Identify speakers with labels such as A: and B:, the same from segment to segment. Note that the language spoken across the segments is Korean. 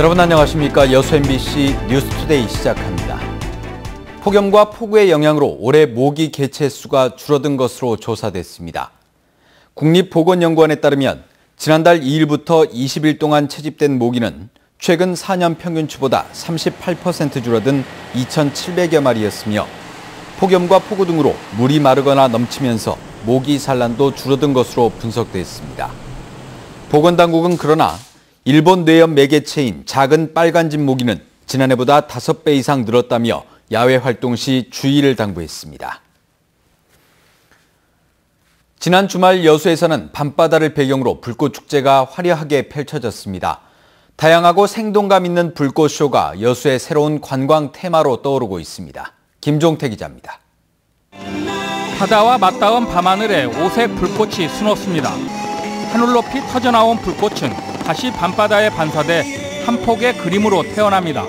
A: 여러분 안녕하십니까. 여수 MBC 뉴스투데이 시작합니다. 폭염과 폭우의 영향으로 올해 모기 개체 수가 줄어든 것으로 조사됐습니다. 국립보건연구원에 따르면 지난달 2일부터 20일 동안 채집된 모기는 최근 4년 평균치보다 38% 줄어든 2,700여 마리였으며 폭염과 폭우 등으로 물이 마르거나 넘치면서 모기 산란도 줄어든 것으로 분석됐습니다. 보건당국은 그러나 일본 뇌염 매개체인 작은 빨간집 모기는 지난해보다 5배 이상 늘었다며 야외 활동 시 주의를 당부했습니다. 지난 주말 여수에서는 밤바다를 배경으로 불꽃축제가 화려하게 펼쳐졌습니다. 다양하고 생동감 있는 불꽃쇼가 여수의 새로운 관광 테마로 떠오르고 있습니다. 김종태 기자입니다.
B: 바다와 맞닿은 밤하늘에 오색 불꽃이 수놓습니다. 하늘 높이 터져나온 불꽃은 다시 밤바다에 반사돼 한 폭의 그림으로 태어납니다.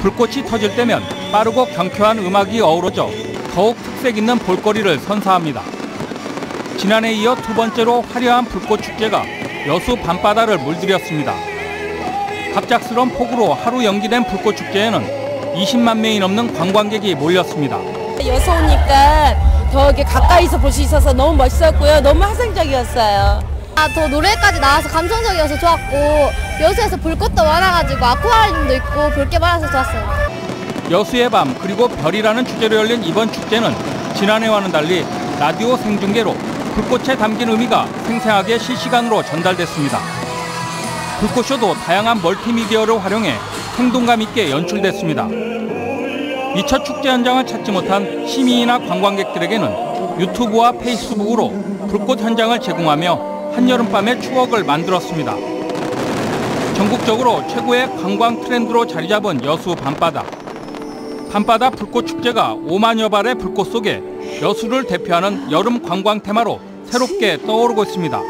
B: 불꽃이 터질 때면 빠르고 경쾌한 음악이 어우러져 더욱 특색 있는 볼거리를 선사합니다. 지난해에 이어 두 번째로 화려한 불꽃축제가 여수 밤바다를 물들였습니다. 갑작스러운 폭우로 하루 연기된 불꽃축제에는 20만 명이 넘는 관광객이 몰렸습니다.
C: 여수 오니까 더 이렇게 가까이서 볼 수 있어서 너무 멋있었고요. 너무 화생적이었어요.
D: 더 노래까지 나와서 감성적이어서 좋았고 여수에서 볼것도 많아가지고 아쿠아리움도 있고 볼 게 많아서 좋았어요.
B: 여수의 밤 그리고 별이라는 주제로 열린 이번 축제는 지난해와는 달리 라디오 생중계로 불꽃에 담긴 의미가 생생하게 실시간으로 전달됐습니다. 불꽃쇼도 다양한 멀티미디어를 활용해 생동감 있게 연출됐습니다. 미처 축제 현장을 찾지 못한 시민이나 관광객들에게는 유튜브와 페이스북으로 불꽃 현장을 제공하며 한여름밤의 추억을 만들었습니다. 전국적으로 최고의 관광 트렌드로 자리 잡은 여수 밤바다. 밤바다 불꽃축제가 5만여 발의 불꽃 속에 여수를 대표하는 여름 관광 테마로 새롭게 떠오르고 있습니다.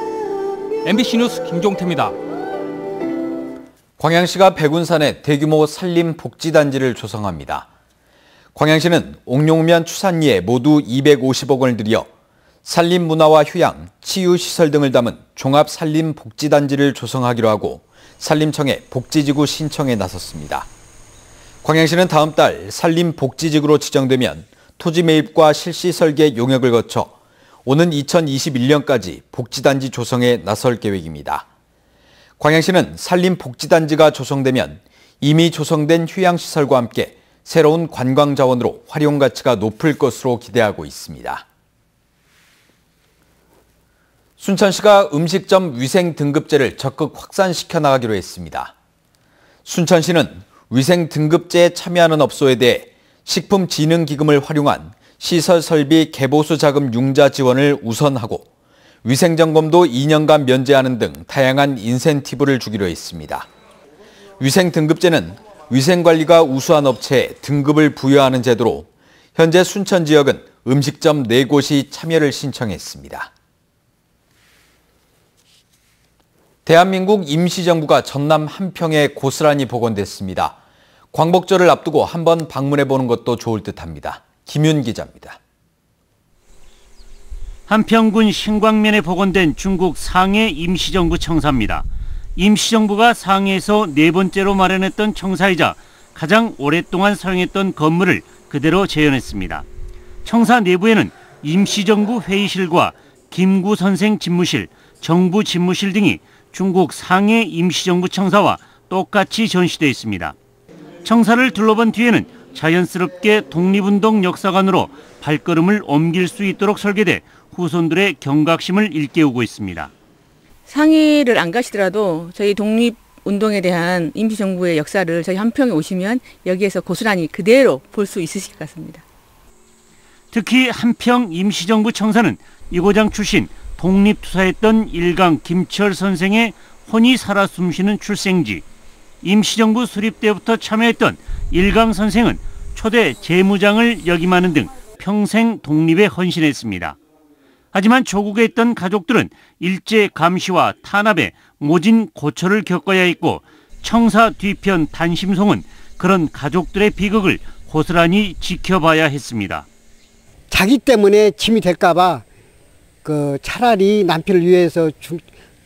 B: MBC 뉴스 김종태입니다.
A: 광양시가 백운산에 대규모 산림복지단지를 조성합니다. 광양시는 옥룡면 추산리에 모두 250억 원을 들여 산림문화와 휴양, 치유시설 등을 담은 종합산림복지단지를 조성하기로 하고 산림청에 복지지구 신청에 나섰습니다. 광양시는 다음 달 산림복지지구로 지정되면 토지 매입과 실시 설계 용역을 거쳐 오는 2021년까지 복지단지 조성에 나설 계획입니다. 광양시는 산림복지단지가 조성되면 이미 조성된 휴양시설과 함께 새로운 관광자원으로 활용가치가 높을 것으로 기대하고 있습니다. 순천시가 음식점 위생 등급제를 적극 확산시켜 나가기로 했습니다. 순천시는 위생 등급제에 참여하는 업소에 대해 식품진흥기금을 활용한 시설 설비 개보수 자금 융자 지원을 우선하고 위생점검도 2년간 면제하는 등 다양한 인센티브를 주기로 했습니다. 위생 등급제는 위생관리가 우수한 업체에 등급을 부여하는 제도로 현재 순천 지역은 음식점 4곳이 참여를 신청했습니다. 대한민국 임시정부가 전남 한평에 고스란히 복원됐습니다. 광복절을 앞두고 한번 방문해보는 것도 좋을 듯합니다. 김윤 기자입니다.
E: 한평군 신광면에 복원된 중국 상해 임시정부 청사입니다. 임시정부가 상해에서 4번째로 마련했던 청사이자 가장 오랫동안 사용했던 건물을 그대로 재현했습니다. 청사 내부에는 임시정부 회의실과 김구 선생 집무실, 정부 집무실 등이 중국 상해 임시정부 청사와 똑같이 전시되어 있습니다. 청사를 둘러본 뒤에는 자연스럽게 독립운동 역사관으로 발걸음을 옮길 수 있도록 설계돼 후손들의 경각심을 일깨우고 있습니다.
F: 상해를 안 가시더라도 저희 독립운동에 대한 임시정부의 역사를 저희 한평에 오시면 여기에서 고스란히 그대로 볼 수 있으실 것 같습니다.
E: 특히 한평 임시정부 청사는 이고장 출신 독립투사했던 일강 김철 선생의 혼이 살아 숨쉬는 출생지, 임시정부 수립 때부터 참여했던 일강 선생은 초대 재무장을 역임하는 등 평생 독립에 헌신했습니다. 하지만 조국에 있던 가족들은 일제 감시와 탄압에 모진 고초를 겪어야 했고 청사 뒤편 단심송은 그런 가족들의 비극을 고스란히 지켜봐야 했습니다.
G: 자기 때문에 짐이 될까 봐 차라리 남편을 위해서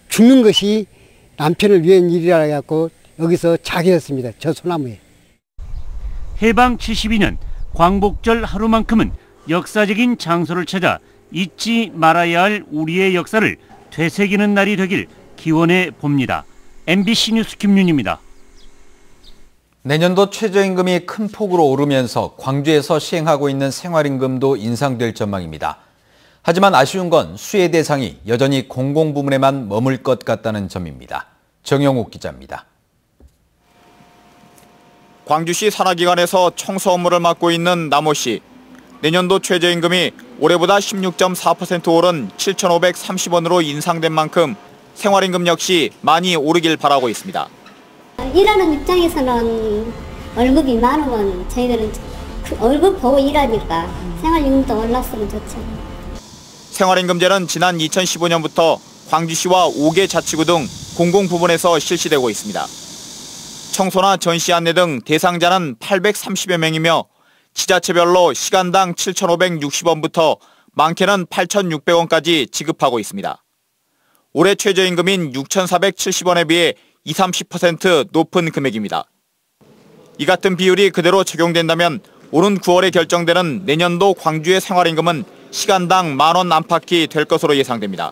G: 죽는 것이 남편을 위한 일이라 해갖고 여기서 자게 됐습니다. 저 소나무에.
E: 해방 72년 광복절 하루만큼은 역사적인 장소를 찾아 잊지 말아야 할 우리의 역사를 되새기는 날이 되길 기원해 봅니다. MBC 뉴스 김윤입니다.
A: 내년도 최저임금이 큰 폭으로 오르면서 광주에서 시행하고 있는 생활임금도 인상될 전망입니다. 하지만 아쉬운 건 수혜 대상이 여전히 공공부문에만 머물 것 같다는 점입니다. 정영욱 기자입니다.
H: 광주시 산하기관에서 청소 업무를 맡고 있는 남호 씨. 내년도 최저임금이 올해보다 16.4% 오른 7,530원으로 인상된 만큼 생활임금 역시 많이 오르길 바라고 있습니다.
I: 일하는 입장에서는 월급이 많으면 저희들은 그 월급 보고 일하니까 생활임금도 올랐으면 좋죠.
H: 생활임금제는 지난 2015년부터 광주시와 5개 자치구 등 공공부문에서 실시되고 있습니다. 청소나 전시 안내 등 대상자는 830여 명이며 지자체별로 시간당 7,560원부터 많게는 8,600원까지 지급하고 있습니다. 올해 최저임금인 6,470원에 비해 20-30% 높은 금액입니다. 이 같은 비율이 그대로 적용된다면 오는 9월에 결정되는 내년도 광주의 생활임금은 시간당 10,000원 안팎이 될 것으로 예상됩니다.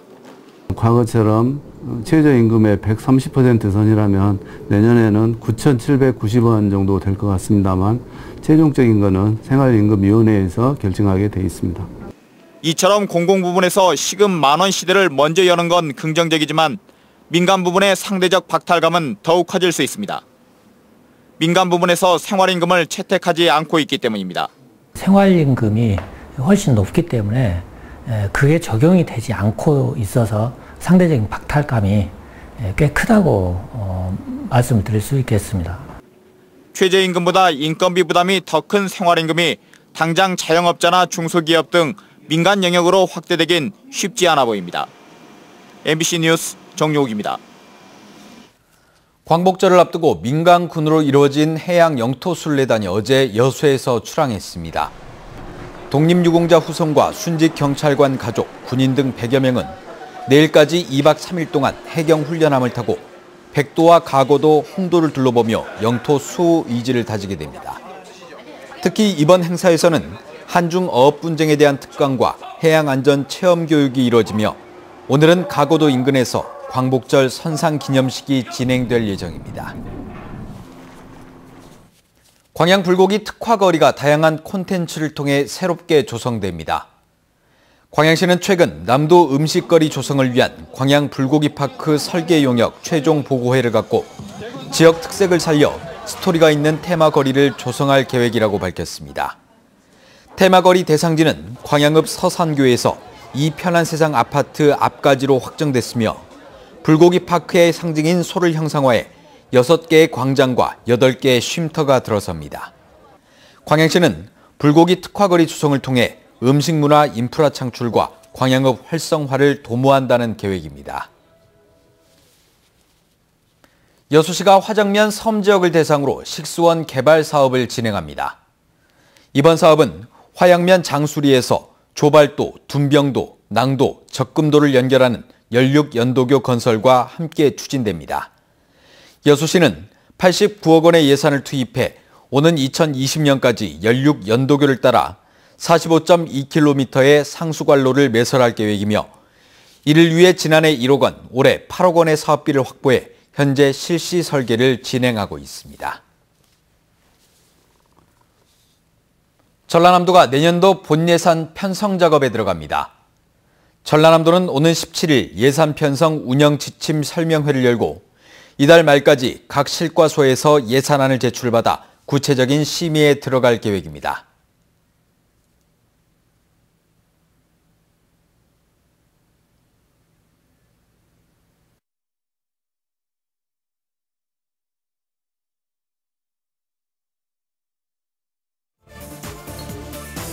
J: 과거처럼 최저임금의 130% 선이라면 내년에는 9,790원 정도 될 것 같습니다만 최종적인 것은 생활임금위원회에서 결정하게 돼 있습니다.
H: 이처럼 공공부문에서 시급 10,000원 시대를 먼저 여는 건 긍정적이지만 민간 부분의 상대적 박탈감은 더욱 커질 수 있습니다. 민간 부분에서 생활임금을 채택하지 않고 있기 때문입니다.
K: 생활임금이 훨씬 높기 때문에 그게 적용이 되지 않고 있어서 상대적인 박탈감이 꽤 크다고 말씀을 드릴 수 있겠습니다.
H: 최저임금보다 인건비 부담이 더 큰 생활임금이 당장 자영업자나 중소기업 등 민간 영역으로 확대되긴 쉽지 않아 보입니다. MBC 뉴스 정용욱입니다.
A: 광복절을 앞두고 민간군으로 이루어진 해양 영토순례단이 어제 여수에서 출항했습니다. 독립유공자 후손과 순직 경찰관 가족, 군인 등 100여 명은 내일까지 2박 3일 동안 해경훈련함을 타고 백도와 가고도, 홍도를 둘러보며 영토 수호 의지를 다지게 됩니다. 특히 이번 행사에서는 한중 어업 분쟁에 대한 특강과 해양안전 체험 교육이 이뤄지며 오늘은 가고도 인근에서 광복절 선상 기념식이 진행될 예정입니다. 광양 불고기 특화거리가 다양한 콘텐츠를 통해 새롭게 조성됩니다. 광양시는 최근 남도 음식거리 조성을 위한 광양 불고기파크 설계 용역 최종 보고회를 갖고 지역 특색을 살려 스토리가 있는 테마거리를 조성할 계획이라고 밝혔습니다. 테마거리 대상지는 광양읍 서산교에서 이 편한 세상 아파트 앞까지로 확정됐으며 불고기파크의 상징인 소를 형상화해 6개의 광장과 8개의 쉼터가 들어섭니다. 광양시는 불고기 특화거리 조성을 통해 음식문화 인프라 창출과 광양읍 활성화를 도모한다는 계획입니다. 여수시가 화정면 섬 지역을 대상으로 식수원 개발 사업을 진행합니다. 이번 사업은 화양면 장수리에서 조발도, 둔병도, 낭도, 적금도를 연결하는 연륙연도교 건설과 함께 추진됩니다. 여수시는 89억 원의 예산을 투입해 오는 2020년까지 연륙연도교를 따라 45.2km의 상수관로를 매설할 계획이며 이를 위해 지난해 1억 원, 올해 8억 원의 사업비를 확보해 현재 실시 설계를 진행하고 있습니다. 전라남도가 내년도 본예산 편성 작업에 들어갑니다. 전라남도는 오는 17일 예산 편성 운영 지침 설명회를 열고 이달 말까지 각 실과소에서 예산안을 제출받아 구체적인 심의에 들어갈 계획입니다.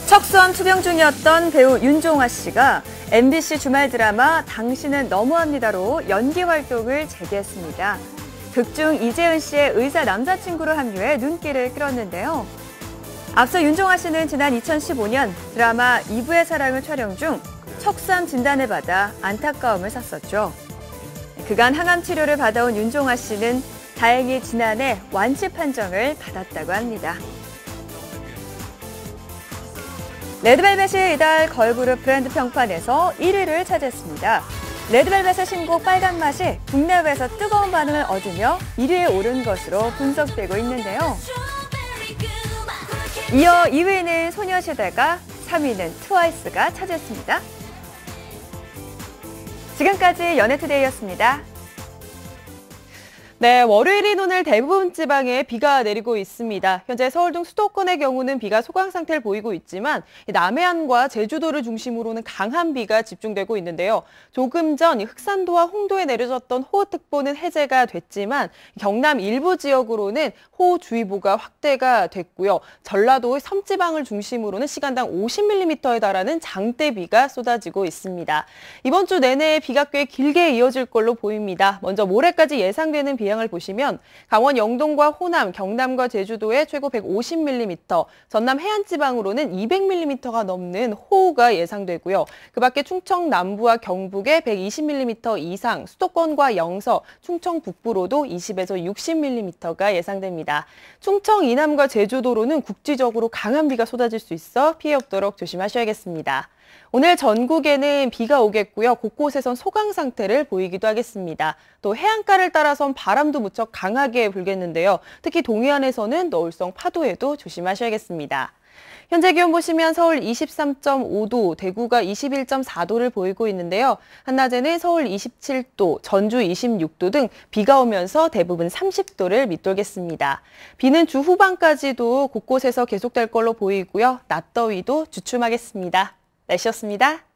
L: 척수암 투병 중이었던 배우 윤종아 씨가 MBC 주말 드라마 당신은 너무합니다로 연기 활동을 재개했습니다. 극중 이재은 씨의 의사 남자친구로 합류해 눈길을 끌었는데요. 앞서 윤종아 씨는 지난 2015년 드라마 이브의 사랑을 촬영 중 척수암 진단을 받아 안타까움을 샀었죠. 그간 항암 치료를 받아온 윤종아 씨는 다행히 지난해 완치 판정을 받았다고 합니다. 레드벨벳이 이달 걸그룹 브랜드 평판에서 1위를 차지했습니다. 레드벨벳의 신곡 빨간 맛이 국내외에서 뜨거운 반응을 얻으며 1위에 오른 것으로 분석되고 있는데요. 이어 2위는 소녀시대가, 3위는 트와이스가 차지했습니다. 지금까지 연예투데이였습니다.
M: 네, 월요일인 오늘 대부분 지방에 비가 내리고 있습니다. 현재 서울 등 수도권의 경우는 비가 소강 상태를 보이고 있지만 남해안과 제주도를 중심으로는 강한 비가 집중되고 있는데요. 조금 전 흑산도와 홍도에 내려졌던 호우특보는 해제가 됐지만 경남 일부 지역으로는 호우주의보가 확대가 됐고요. 전라도의 섬지방을 중심으로는 시간당 50mm에 달하는 장대비가 쏟아지고 있습니다. 이번 주 내내 비가 꽤 길게 이어질 걸로 보입니다. 먼저 모레까지 예상되는 비 을 보시면 강원 영동과 호남, 경남과 제주도에 최고 150mm, 전남 해안지방으로는 200mm가 넘는 호우가 예상되고요. 그 밖에 충청 남부와 경북에 120mm 이상, 수도권과 영서, 충청 북부로도 20에서 60mm가 예상됩니다. 충청 이남과 제주도로는 국지적으로 강한 비가 쏟아질 수 있어 피해 없도록 조심하셔야겠습니다. 오늘 전국에는 비가 오겠고요. 곳곳에선 소강 상태를 보이기도 하겠습니다. 또 해안가를 따라선 바람도 무척 강하게 불겠는데요. 특히 동해안에서는 너울성 파도에도 조심하셔야겠습니다. 현재 기온 보시면 서울 23.5도, 대구가 21.4도를 보이고 있는데요. 한낮에는 서울 27도, 전주 26도 등 비가 오면서 대부분 30도를 밑돌겠습니다. 비는 주 후반까지도 곳곳에서 계속될 걸로 보이고요. 낮더위도 주춤하겠습니다. 날씨였습니다.